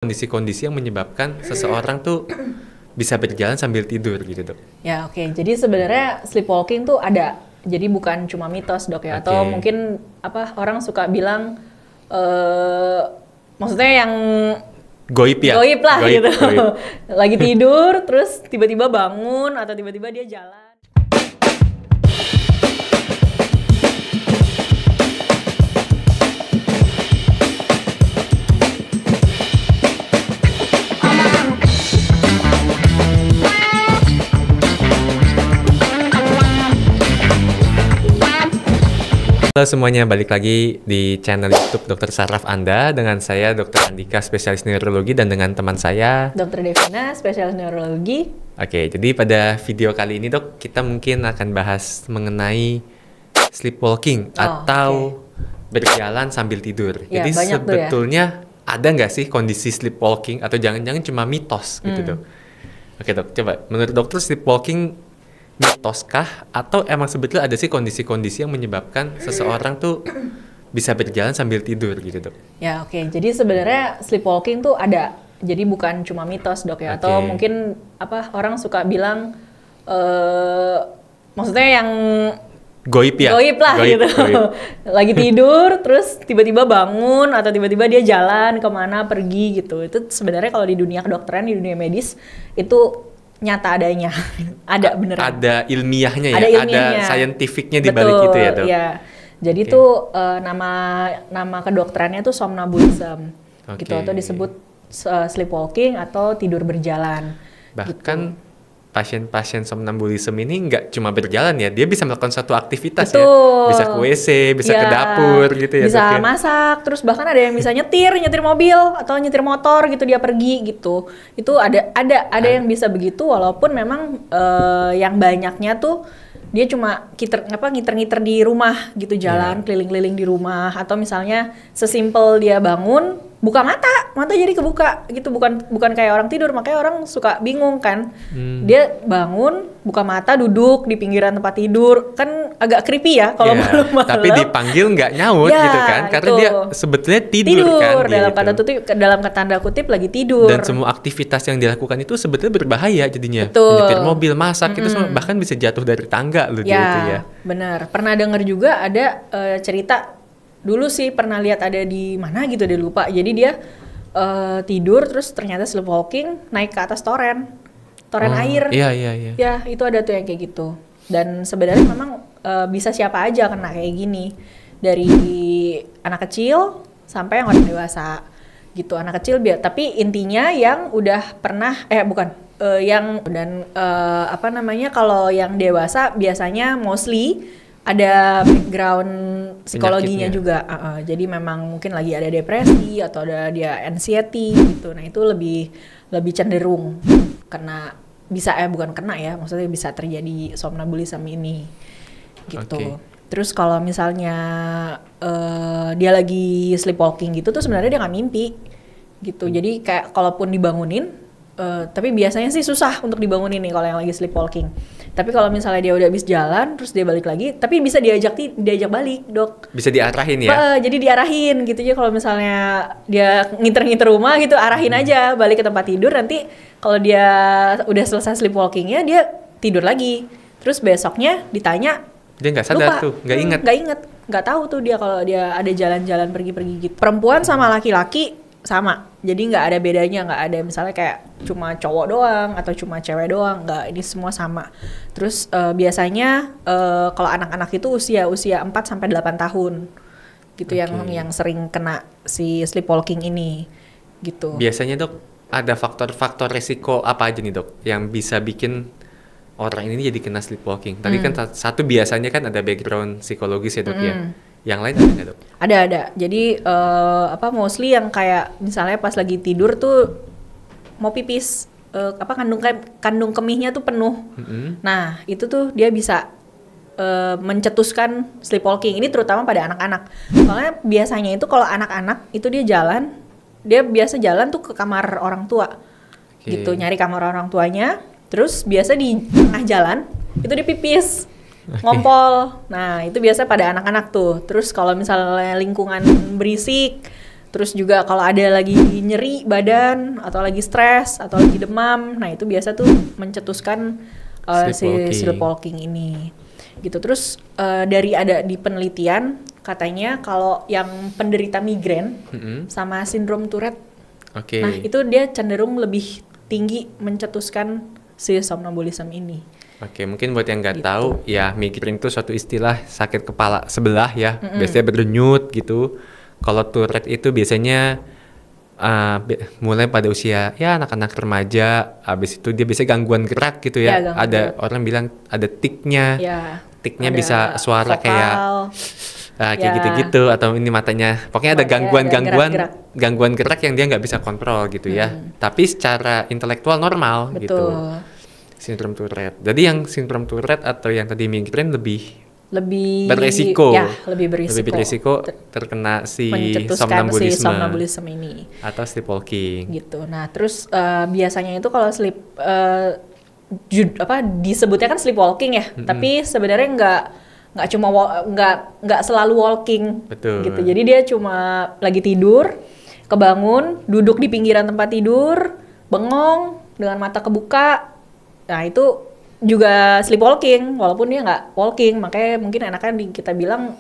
kondisi-kondisi yang menyebabkan seseorang tuh bisa berjalan sambil tidur gitu, Dok. Ya, oke. Jadi sebenarnya sleepwalking tuh ada. Jadi bukan cuma mitos, Dok, ya. Atau mungkin orang suka bilang maksudnya yang goib ya? Goib lah Goib, gitu. goib. Lagi tidur terus tiba-tiba bangun atau tiba-tiba dia jalan. Halo semuanya, balik lagi di channel YouTube Dr. Saraf Anda dengan saya Dr. Andika, spesialis neurologi, dan dengan teman saya Dr. Devina, spesialis neurologi. Oke, jadi pada video kali ini, Dok, kita mungkin akan bahas mengenai sleepwalking atau berjalan sambil tidur. Ya, jadi sebetulnya ya? ada nggak sih kondisi sleepwalking atau jangan-jangan cuma mitos gitu, Dok? Oke, Dok, coba menurut dokter sleepwalking mitoskah atau emang sebetulnya ada sih kondisi-kondisi yang menyebabkan seseorang tuh bisa berjalan sambil tidur gitu, Dok? Ya, oke. Jadi sebenarnya sleepwalking tuh ada. Jadi bukan cuma mitos, Dok, ya. Atau mungkin orang suka bilang maksudnya yang goib ya? Goib lah gitu. Goib. Lagi tidur terus tiba-tiba bangun atau tiba-tiba dia jalan kemana pergi gitu. Itu sebenarnya kalau di dunia kedokteran, di dunia medis itu nyata adanya. Ada beneran. Ada ilmiahnya ya? Ada ilmiahnya. Ada scientificnya di balik itu ya, Dok? Iya. Jadi tuh nama kedokterannya tuh somnambulism. Gitu, atau disebut sleepwalking atau tidur berjalan. Bahkan gitu. Pasien-pasien somnambulism ini nggak cuma berjalan ya, dia bisa melakukan suatu aktivitas. Betul. Ya. Bisa ke WC, bisa ke dapur gitu ya. Bisa masak, terus bahkan ada yang bisa nyetir mobil atau nyetir motor gitu, dia pergi gitu. Itu ada yang bisa begitu, walaupun memang yang banyaknya tuh dia cuma ngiter-ngiter di rumah gitu, jalan keliling-keliling di rumah, atau misalnya sesimpel dia bangun buka mata jadi kebuka gitu, bukan kayak orang tidur, makanya orang suka bingung kan. Dia bangun buka mata duduk di pinggiran tempat tidur, kan agak creepy ya kalau malam-malam. Tapi dipanggil nggak nyaut gitu kan, karena dia sebetulnya tidur kan dalam tanda kutip lagi tidur. Dan semua aktivitas yang dilakukan itu sebetulnya berbahaya jadinya. Betul. Nyetir mobil, masak itu semua, bahkan bisa jatuh dari tangga loh dia itu ya. Benar. Pernah dengar juga ada cerita. Dulu sih pernah lihat ada di mana gitu, dia lupa. Jadi dia tidur terus ternyata sleepwalking, naik ke atas toren air. Iya. Ya, itu ada tuh yang kayak gitu. Dan sebenarnya memang bisa siapa aja kena kayak gini. Dari anak kecil sampai yang orang dewasa gitu. Anak kecil tapi intinya yang udah pernah kalau yang dewasa biasanya mostly ada background psikologinya juga. Jadi memang mungkin lagi ada depresi atau ada dia anxiety gitu. Nah, itu lebih cenderung kena, maksudnya bisa terjadi somnambulism ini gitu. Terus kalau misalnya dia lagi sleepwalking gitu tuh sebenarnya dia nggak mimpi gitu. Jadi kayak kalaupun dibangunin, tapi biasanya sih susah untuk dibangunin nih kalau yang lagi sleepwalking. Tapi kalau misalnya dia udah habis jalan terus dia balik lagi, tapi bisa diajak balik, Dok. Bisa diarahin ya? Jadi diarahin gitu ya. Kalau misalnya dia ngiter-ngiter rumah gitu, arahin aja balik ke tempat tidur. Nanti kalau dia udah selesai sleepwalkingnya, dia tidur lagi. Terus besoknya ditanya, dia nggak sadar lupa, tuh, nggak inget, nggak tahu tuh dia kalau dia ada jalan-jalan pergi-pergi gitu. Perempuan sama laki-laki sama, jadi nggak ada bedanya, nggak ada misalnya kayak cuma cowok doang atau cuma cewek doang, nggak, ini semua sama. Terus biasanya kalau anak-anak itu usia 4-8 tahun gitu yang sering kena si sleepwalking ini gitu. Biasanya, Dok, ada faktor-faktor resiko apa aja nih, Dok, yang bisa bikin orang ini jadi kena sleepwalking? Tadi kan satu biasanya kan ada background psikologis ya, Dok, ya. Yang lain ada nggak, Dok? Ada. Jadi mostly yang kayak misalnya pas lagi tidur tuh mau pipis, kandung kemihnya tuh penuh. Nah, itu tuh dia bisa mencetuskan sleepwalking. Ini terutama pada anak-anak. Soalnya biasanya itu kalau anak-anak itu dia biasa jalan tuh ke kamar orang tua. Gitu, nyari kamar orang tuanya. Terus biasa di tengah jalan itu dia pipis. Ngompol. Nah, itu biasa pada anak-anak tuh. Terus kalau misalnya lingkungan berisik, Terus juga kalau ada lagi nyeri badan atau lagi stres atau lagi demam, nah itu biasa tuh mencetuskan si sleepwalking ini. Gitu. Terus dari ada di penelitian katanya kalau yang penderita migrain sama sindrom Tourette, nah itu dia cenderung lebih tinggi mencetuskan si somnambulisme ini. Oke, mungkin buat yang nggak tahu, ya migrain itu suatu istilah sakit kepala sebelah ya, biasanya berdenyut gitu. Kalau Tourette itu biasanya mulai pada usia ya anak-anak remaja, habis itu dia biasanya gangguan gerak gitu ya. Ada orang bilang ada tiknya, tiknya bisa suara vokal, kayak gitu-gitu, atau ini matanya, pokoknya ada gangguan gerak yang dia nggak bisa kontrol gitu ya. Tapi secara intelektual normal gitu. Sindrom Tourette. Jadi yang sindrom Tourette atau yang tadi migrain lebih beresiko, lebih berisiko terkena si somnambulisme ini atau sleepwalking gitu. Nah terus biasanya itu kalau disebutnya kan sleepwalking ya, tapi sebenarnya nggak cuma nggak selalu walking. Betul. Gitu. Jadi dia cuma lagi tidur, kebangun, duduk di pinggiran tempat tidur, bengong dengan mata kebuka. Nah itu juga sleepwalking, walaupun dia nggak walking, makanya mungkin enaknya kita bilang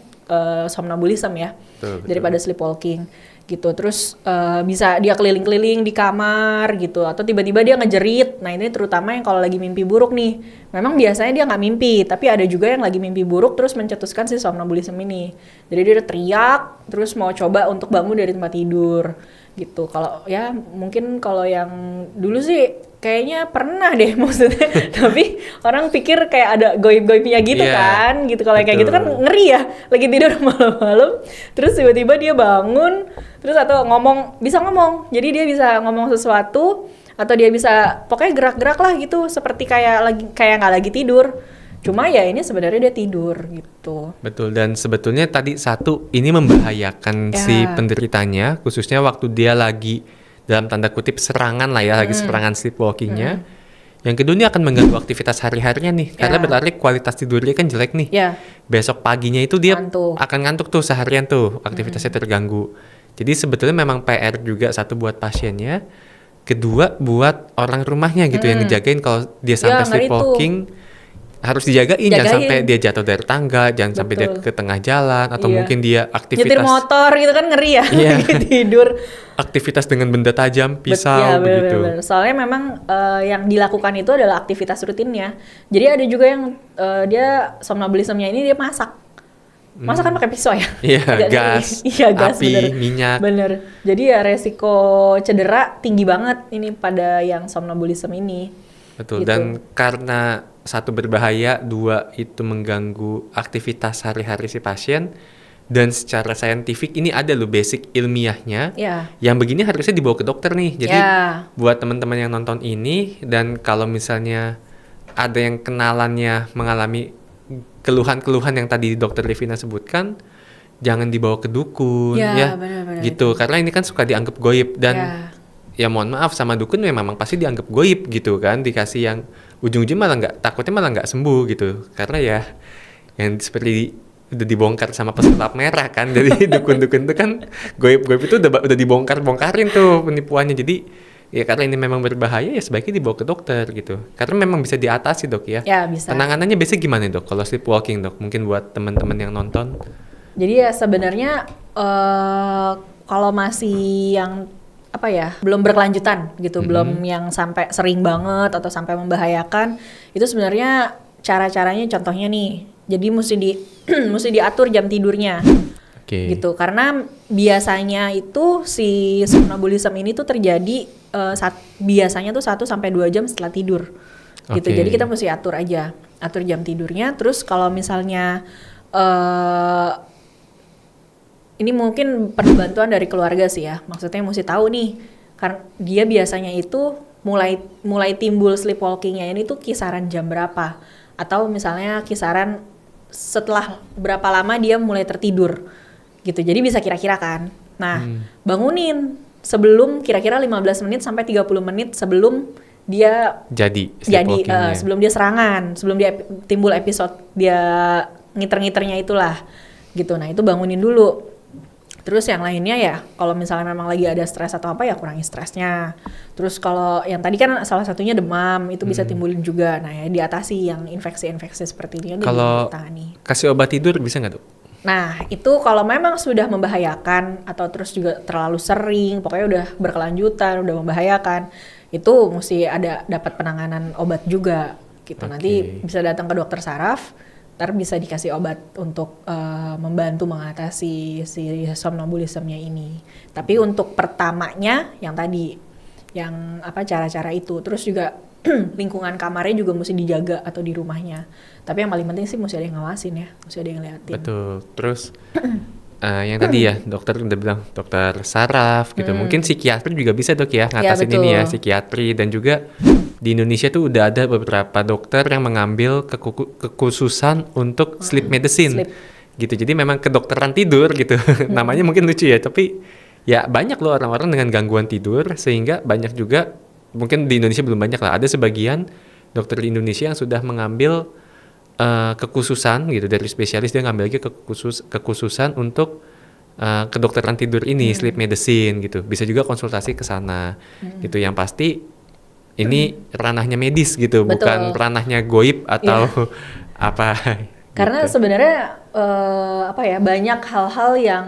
somnambulisme ya, betul. Daripada sleepwalking gitu. Terus bisa dia keliling-keliling di kamar gitu, atau tiba-tiba dia ngejerit. Nah ini terutama yang kalau lagi mimpi buruk nih. Memang biasanya dia nggak mimpi, tapi ada juga yang lagi mimpi buruk terus mencetuskan si somnambulisme ini. Jadi dia teriak, terus mau coba untuk bangun dari tempat tidur gitu. Kalau ya mungkin kalau yang dulu sih kayaknya pernah deh maksudnya, tapi orang pikir kayak ada goib-goibnya gitu kan, gitu. Kalau kayak gitu kan ngeri ya, lagi tidur malam-malam, terus tiba-tiba dia bangun, terus atau bisa ngomong, jadi dia bisa ngomong sesuatu, atau dia bisa pokoknya gerak-gerak lah gitu, seperti kayak nggak lagi tidur. Cuma ya ini sebenarnya dia tidur gitu. Betul, dan sebetulnya tadi satu, ini membahayakan si penderitanya, khususnya waktu dia lagi dalam tanda kutip serangan lah ya, lagi serangan sleepwalkingnya. Yang kedua ini akan mengganggu aktivitas hari-harinya nih, karena berarti kualitas tidurnya kan jelek nih. Besok paginya itu dia akan ngantuk tuh seharian tuh, aktivitasnya terganggu. Jadi sebetulnya memang PR juga, satu buat pasiennya, kedua buat orang rumahnya gitu yang ngejagain kalau dia sampai sleepwalking. Harus dijagain, jangan sampai dia jatuh dari tangga, jangan sampai dia ke tengah jalan, atau mungkin dia aktivitas nyetir motor gitu kan ngeri ya, tidur. Aktivitas dengan benda tajam, pisau begitu. Bener. Soalnya memang yang dilakukan itu adalah aktivitas rutinnya. Jadi ada juga yang dia somnambulismenya ini dia masak kan pakai pisau ya? Gas, api, minyak. Bener. Jadi ya resiko cedera tinggi banget ini pada yang somnambulisme ini. Betul. Gitu. Dan karena satu berbahaya, dua itu mengganggu aktivitas sehari-hari si pasien, dan secara saintifik ini ada loh basic ilmiahnya. Yang begini harusnya dibawa ke dokter nih. Jadi buat teman-teman yang nonton ini, dan kalau misalnya ada yang kenalannya mengalami keluhan-keluhan yang tadi dokter Livina sebutkan, jangan dibawa ke dukun bener, gitu. Karena ini kan suka dianggap goib, dan ya mohon maaf sama dukun memang pasti dianggap goib gitu kan, dikasih yang ujung-ujungnya takutnya malah nggak sembuh gitu, karena ya yang seperti udah dibongkar sama pesulap merah kan. Jadi dukun-dukun itu kan goib-goib itu udah dibongkarin tuh penipuannya. Jadi ya karena ini memang berbahaya, ya sebaiknya dibawa ke dokter gitu, karena memang bisa diatasi dok ya. Bisa. Penanganannya biasanya gimana dok kalau sleepwalking dok, mungkin buat teman-teman yang nonton? Jadi ya sebenarnya kalau masih yang belum berkelanjutan gitu, belum yang sampai sering banget atau sampai membahayakan, itu sebenarnya cara-caranya contohnya nih, jadi mesti diatur jam tidurnya. Gitu, karena biasanya itu si somnambulisme ini tuh terjadi biasanya tuh 1-2 jam setelah tidur. Gitu. Jadi kita mesti atur jam tidurnya. Terus kalau misalnya ini mungkin perlu bantuan dari keluarga sih ya. Maksudnya mesti tahu nih, karena dia biasanya itu mulai timbul sleepwalkingnya ini tuh kisaran jam berapa, atau misalnya kisaran setelah berapa lama dia mulai tertidur gitu. Jadi bisa kira-kira kan. Nah, bangunin sebelum kira-kira 15 menit sampai 30 menit sebelum dia jadi sebelum dia serangan, sebelum dia timbul episode dia ngiter-ngiternya itulah gitu. Nah, itu bangunin dulu. Terus yang lainnya ya, kalau misalnya memang lagi ada stres atau apa ya kurangi stresnya. Terus kalau yang tadi kan salah satunya demam, itu bisa timbulin juga. Nah ya diatasi yang infeksi-infeksi seperti ini Kalau ditangani. kasih obat tidur bisa nggak, Dok? Nah itu kalau memang sudah membahayakan atau terus juga terlalu sering, pokoknya udah berkelanjutan, udah membahayakan, itu mesti ada dapat penanganan obat juga gitu. Nanti bisa datang ke dokter saraf, ntar bisa dikasih obat untuk membantu mengatasi si somnambulismnya ini. Tapi untuk pertamanya yang tadi, yang apa cara-cara itu, terus juga lingkungan kamarnya juga mesti dijaga atau di rumahnya. Tapi yang paling penting sih mesti ada yang ngawasin ya, mesti ada yang ngeliatin. Betul. Terus yang tadi ya dokter udah bilang dokter saraf gitu. Mungkin psikiatri juga bisa, Dok ya ngatasin ini ya, psikiatri. Dan juga di Indonesia tuh udah ada beberapa dokter yang mengambil kekhususan untuk sleep medicine. Gitu. Jadi memang kedokteran tidur gitu. Namanya mungkin lucu ya, tapi ya banyak loh orang-orang dengan gangguan tidur, sehingga banyak juga, mungkin di Indonesia belum banyak lah, ada sebagian dokter di Indonesia yang sudah mengambil kekhususan gitu dari spesialis, dia ngambil lagi kekhususan untuk kedokteran tidur ini, sleep medicine gitu. Bisa juga konsultasi ke sana gitu. Yang pasti ini ranahnya medis gitu, bukan ranahnya goib atau apa. Karena gitu. sebenarnya apa ya, banyak hal-hal yang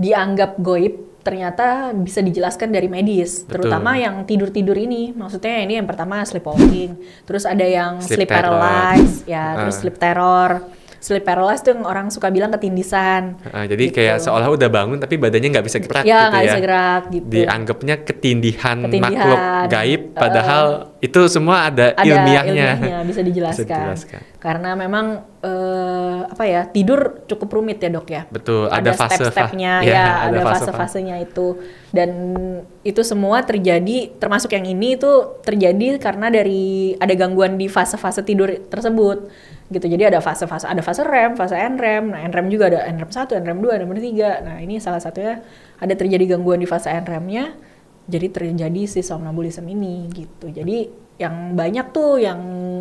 dianggap goib ternyata bisa dijelaskan dari medis. Betul. Terutama yang tidur-tidur ini. Maksudnya ini yang pertama sleepwalking, terus ada yang sleep paralysis, ya, terus sleep terror. Sleep paralysis tuh yang orang suka bilang ketindisan. Jadi gitu. kayak seolah udah bangun tapi badannya nggak bisa gerak ya, gitu gak ya. bisa gerak gitu. Dianggapnya ketindihan makhluk gaib, padahal itu semua ada ilmiahnya. Bisa dijelaskan. Karena memang apa ya, tidur cukup rumit ya, Dok ya. Betul, ada step-stepnya ya, ada fase-fasenya itu. Dan itu semua terjadi, termasuk yang ini itu terjadi karena dari ada gangguan di fase-fase tidur tersebut. Gitu. Jadi ada fase-fase, ada fase REM, fase NREM. Nah, NREM juga ada NREM 1, NREM 2, NREM 3. Nah, ini salah satunya ada terjadi gangguan di fase NREM-nya. Jadi terjadi si somnambulism ini gitu. Jadi yang banyak tuh yang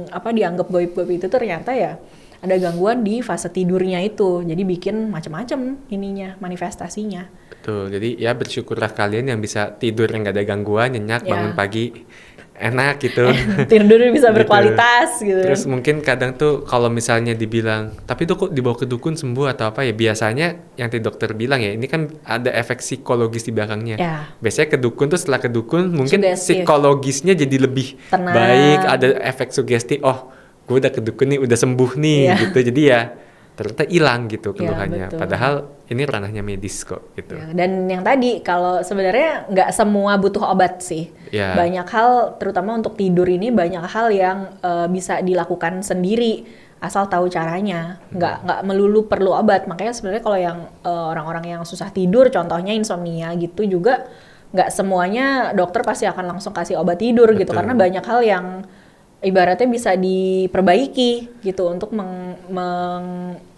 apa dianggap goib-goib itu ternyata ya ada gangguan di fase tidurnya itu. Jadi bikin macam-macam ininya, manifestasinya. Betul. Jadi ya bersyukurlah kalian yang bisa tidur yang gak ada gangguan, nyenyak, bangun pagi enak gitu. Tidur bisa berkualitas gitu. Terus mungkin kadang tuh kalau misalnya dibilang, tapi tuh kok dibawa ke dukun sembuh atau apa ya, biasanya yang tadi dokter bilang ya, ini kan ada efek psikologis di belakangnya. Biasanya ke dukun tuh, setelah ke dukun mungkin psikologisnya jadi lebih baik, ada efek sugesti, oh gue udah ke dukun nih, udah sembuh nih gitu. Jadi ya ternyata hilang gitu keluhannya. Padahal ini ranahnya medis kok gitu. Dan yang tadi, kalau sebenarnya nggak semua butuh obat sih. Banyak hal, terutama untuk tidur ini, banyak hal yang bisa dilakukan sendiri asal tahu caranya. Nggak melulu perlu obat. Makanya sebenarnya kalau yang orang-orang yang susah tidur, contohnya insomnia gitu juga, nggak semuanya dokter pasti akan langsung kasih obat tidur gitu. Karena banyak hal yang ibaratnya bisa diperbaiki gitu untuk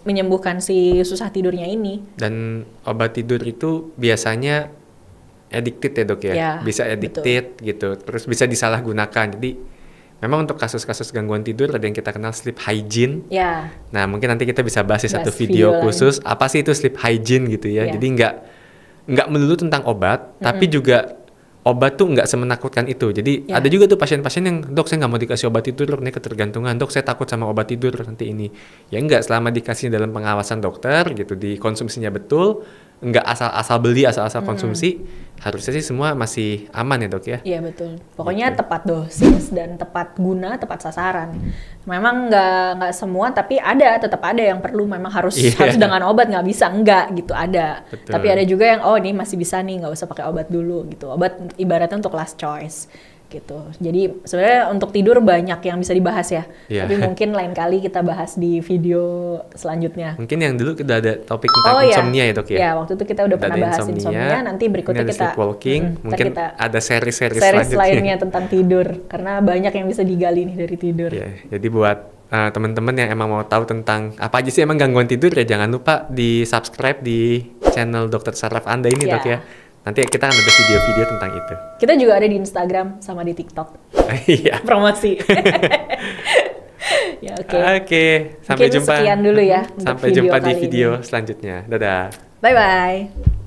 menyembuhkan si susah tidurnya ini. Dan obat tidur itu biasanya addicted ya, Dok ya? Bisa addicted gitu, terus bisa disalahgunakan. Jadi memang untuk kasus-kasus gangguan tidur ada yang kita kenal sleep hygiene. Nah mungkin nanti kita bisa bahas satu video khusus apa sih itu sleep hygiene gitu ya. Jadi nggak melulu tentang obat, tapi juga obat tuh nggak semenakutkan itu. Jadi ada juga tuh pasien-pasien yang, dok saya nggak mau dikasih obat tidur, ini ketergantungan, dok saya takut sama obat tidur nanti ini. Ya enggak, selama dikasih dalam pengawasan dokter gitu, dikonsumsinya betul, nggak asal-asal beli, asal-asal konsumsi, harusnya sih semua masih aman ya, Dok ya? Iya betul. Pokoknya tepat dosis dan tepat guna, tepat sasaran. Memang nggak semua, tapi tetap ada yang perlu memang harus dengan obat, nggak bisa enggak gitu, ada. Tapi ada juga yang ini masih bisa nih, nggak usah pakai obat dulu gitu. Obat ibaratnya untuk last choice gitu. Jadi sebenarnya untuk tidur banyak yang bisa dibahas ya. Tapi mungkin lain kali kita bahas di video selanjutnya. Mungkin yang dulu kita ada topik tentang insomnia ya, Dok ya? Ya, waktu itu kita udah pernah bahas insomnia. Nanti berikutnya kita sleepwalking. Mungkin kita ada seri-seri lainnya tentang tidur. Karena banyak yang bisa digali nih dari tidur. Jadi buat teman-teman yang emang mau tahu tentang apa aja sih emang gangguan tidur, ya jangan lupa di subscribe di channel Dokter Saraf Anda ini, Dok ya. Nanti kita akan ada video-video tentang itu. Kita juga ada di Instagram sama di TikTok. Promosi. Ya, oke. Oke, sampai Mungkin jumpa. sekian dulu ya untuk Sampai video jumpa di kali video ini. selanjutnya. Dadah. Bye-bye.